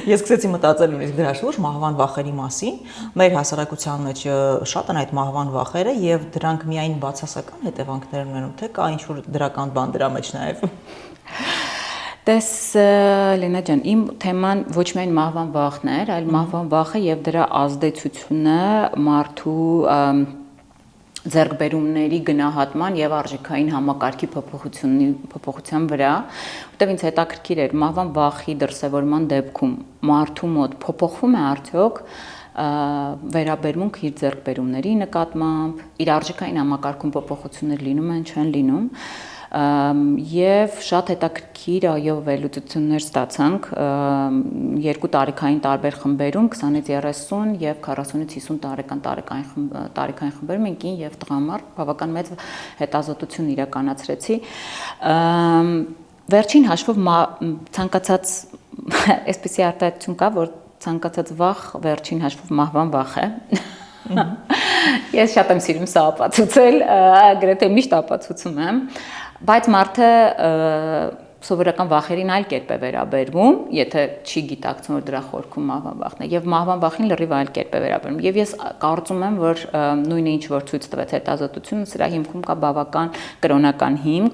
Ես սկսեցի մտածել նույնիսկ դրա շուրջ մահվան վախերի մասին։ Մեր հասարակության մեջ շատ են այդ մահվան վախերը եւ դրանք միայն բացասական հետևանքներ ունեն, թե կա ինչ-որ դրական բան դրա մեջ նաեւ։ Տես Լենա ջան, իմ թեման ոչ միայն մահվան վախն էր, այլ մահվան վախը եւ դրա ազդեցությունը մարդու ձեռքբերումների գնահատման եւ արժեքային համակարգի փոփոխության վրա, որտեղ ինձ հետաքրքիր էր մահվան վախի դրսևորման դեպքում մարդու մոտ փոփոխվում է արդյոք վերաբերմունք իր ձեռքբերումների նկատմամբ, իր արժեքային համակարգում փոփոխություններ լինում են, չեն լինում, եւ շատ հետաքրքիր այո վերլուծություններ ստացանք 2 տարիքային տարբեր խմբերում 20-ից 30 եւ 40-ից 50 տարեկան խմբերում կին եւ տղամարդ բավական մեծ հետազոտություն իրականացրեցի վերջին հաշվով ցանկացած այսպեսի արտահայտություն կա որ ցանկացած վախ վերջին հաշվով մահվան վախ է Ես շատ եմ սիրում սա ապացուցել, գրեթե միշտ ապացուցում եմ, բայց մարդը սովորական վախերին այլ կերպ է վերաբերվում, եթե չի գիտակցում, որ դրա խորքում մահվան վախն է, եւ մահվան վախին լրիվ այլ կերպ է վերաբերվում։ Եվ ես կարծում եմ, որ նույնը ինչ որ ցույց տվեց հետազոտությունը, սրա հիմքում կա բավական կրոնական հիմք,